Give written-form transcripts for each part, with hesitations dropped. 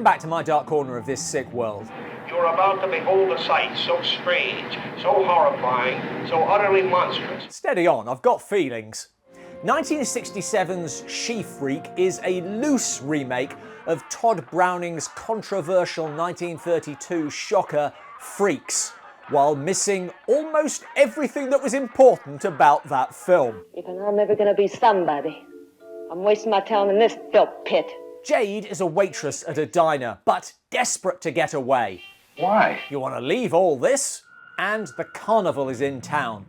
Welcome back to my dark corner of this sick world. You're about to behold a sight so strange, so horrifying, so utterly monstrous. Steady on, I've got feelings. 1967's She Freak is a loose remake of Todd Browning's controversial 1932 shocker Freaks, while missing almost everything that was important about that film. Even I'm never gonna be somebody. I'm wasting my time in this filth pit. Jade is a waitress at a diner, but desperate to get away. Why? You want to leave all this? And the carnival is in town.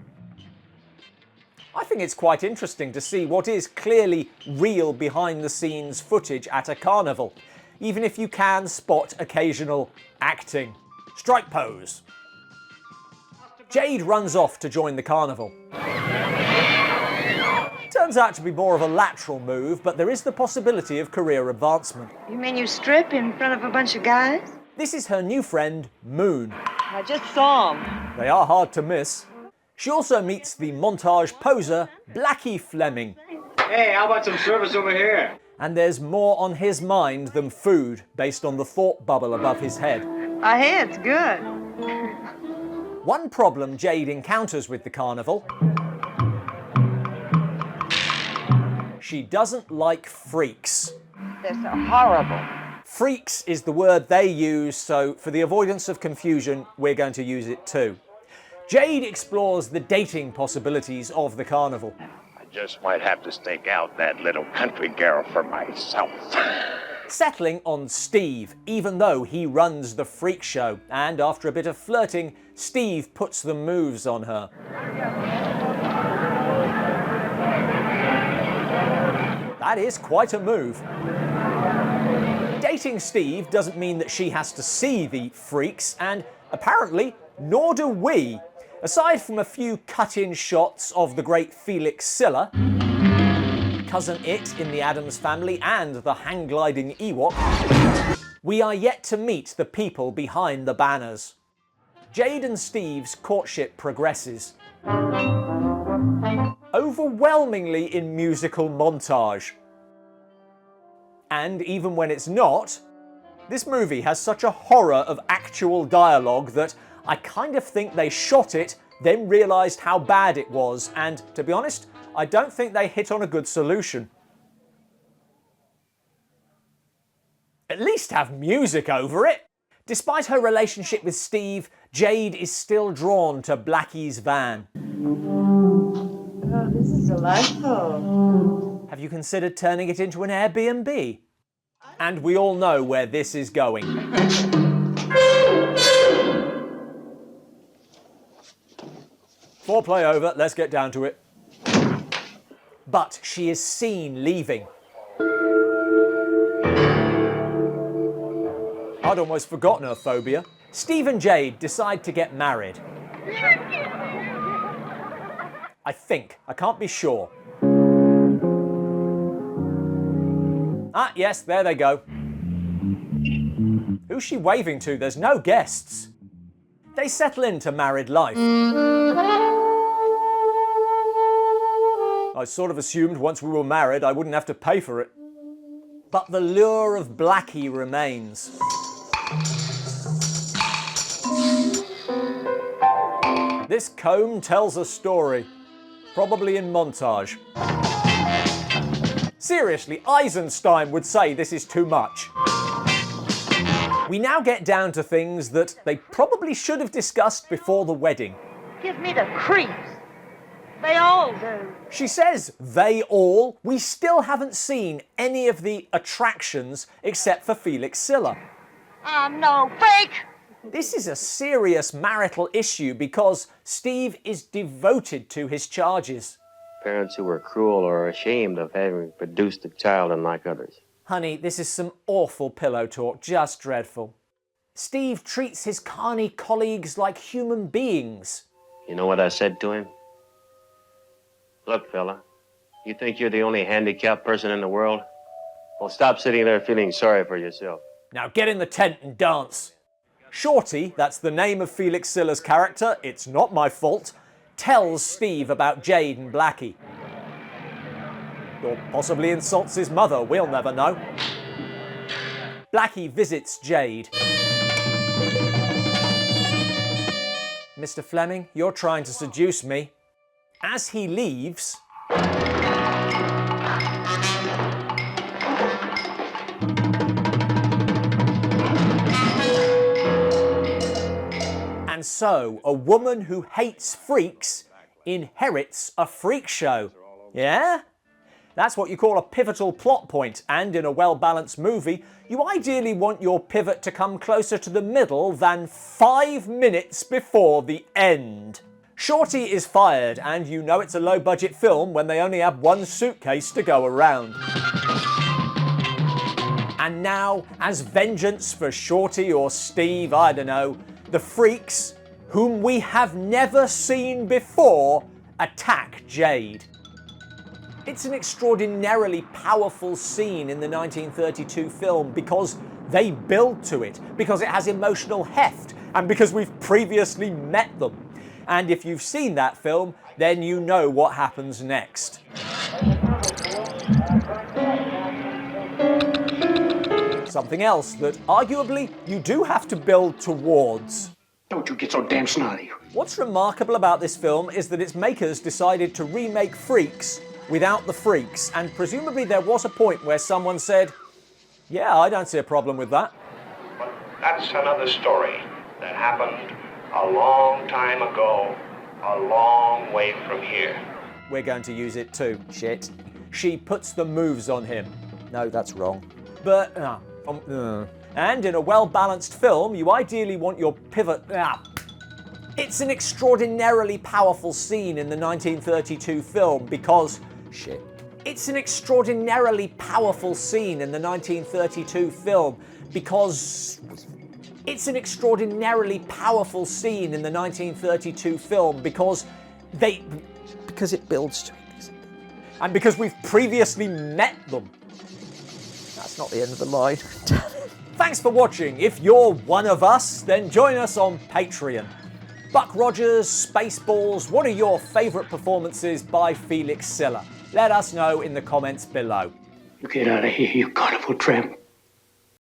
I think it's quite interesting to see what is clearly real behind-the-scenes footage at a carnival, even if you can spot occasional acting. Strike pose. Jade runs off to join the carnival. Turns out to be more of a lateral move, but there is the possibility of career advancement. You mean you strip in front of a bunch of guys? This is her new friend, Moon. I just saw him. They are hard to miss. She also meets the montage poser, Blackie Fleming. Hey, how about some service over here? And there's more on his mind than food, based on the thought bubble above his head. I hear it's good. One problem Jade encounters with the carnival: she doesn't like freaks. They're so horrible. Freaks is the word they use, so for the avoidance of confusion, we're going to use it too. Jade explores the dating possibilities of the carnival. I just might have to stake out that little country girl for myself. Settling on Steve, even though he runs the freak show, and after a bit of flirting, Steve puts the moves on her. That is quite a move. Dating Steve doesn't mean that she has to see the freaks, and apparently, nor do we. Aside from a few cut-in shots of the great Felix Siller, Cousin It in the Addams Family, and the hang-gliding Ewok, we are yet to meet the people behind the banners. Jade and Steve's courtship progresses, overwhelmingly in musical montage. And even when it's not, this movie has such a horror of actual dialogue that I kind of think they shot it, then realised how bad it was, and to be honest, I don't think they hit on a good solution. At least have music over it! Despite her relationship with Steve, Jade is still drawn to Blackie's van. Oh, this is delightful. Have you considered turning it into an Airbnb? And we all know where this is going. Foreplay over, let's get down to it. But she is seen leaving. I'd almost forgotten her phobia. Steve and Jade decide to get married. I think. I can't be sure. Ah, yes, there they go. Who's she waving to? There's no guests. They settle into married life. I sort of assumed once we were married I wouldn't have to pay for it. But the lure of Blackie remains. This comb tells a story, probably in montage. Seriously, Eisenstein would say this is too much. We now get down to things that they probably should have discussed before the wedding. Give me the creeps. They all do. She says they all. We still haven't seen any of the attractions except for Felix Siller. I'm no freak. This is a serious marital issue because Steve is devoted to his charges. Parents who were cruel or ashamed of having produced a child unlike others. Honey, this is some awful pillow talk, just dreadful. Steve treats his carny colleagues like human beings. You know what I said to him? Look, fella, you think you're the only handicapped person in the world? Well, stop sitting there feeling sorry for yourself. Now get in the tent and dance. Shorty, that's the name of Felix Siller's character, it's not my fault, tells Steve about Jade and Blackie. Or possibly insults his mother, we'll never know. Blackie visits Jade. Mr. Fleming, you're trying to seduce me. As he leaves... And so, a woman who hates freaks inherits a freak show. Yeah? That's what you call a pivotal plot point, and in a well-balanced movie, you ideally want your pivot to come closer to the middle than 5 minutes before the end. Shorty is fired, and you know it's a low-budget film when they only have one suitcase to go around. And now, as vengeance for Shorty or Steve, I don't know, the freaks, whom we have never seen before, attack Jade. It's an extraordinarily powerful scene in the 1932 film because they build to it, because it has emotional heft, and because we've previously met them. And if you've seen that film, then you know what happens next. Something else that, arguably, you do have to build towards. Don't you get so damn snotty. What's remarkable about this film is that its makers decided to remake Freaks without the freaks, and presumably there was a point where someone said, yeah, I don't see a problem with that. But that's another story that happened a long time ago, a long way from here. We're going to use it too. Shit. She puts the moves on him. No, that's wrong. But, and in a well-balanced film, you ideally want your pivot... It's an extraordinarily powerful scene in the 1932 film because... Shit. It's an extraordinarily powerful scene in the 1932 film because... It's an extraordinarily powerful scene in the 1932 film because they... Because it builds to it. And because we've previously met them. That's not the end of the line. Thanks for watching. If you're one of us, then join us on Patreon. Buck Rogers, Spaceballs, what are your favourite performances by Felix Siller? Let us know in the comments below. You get out of here, you carnival tramp.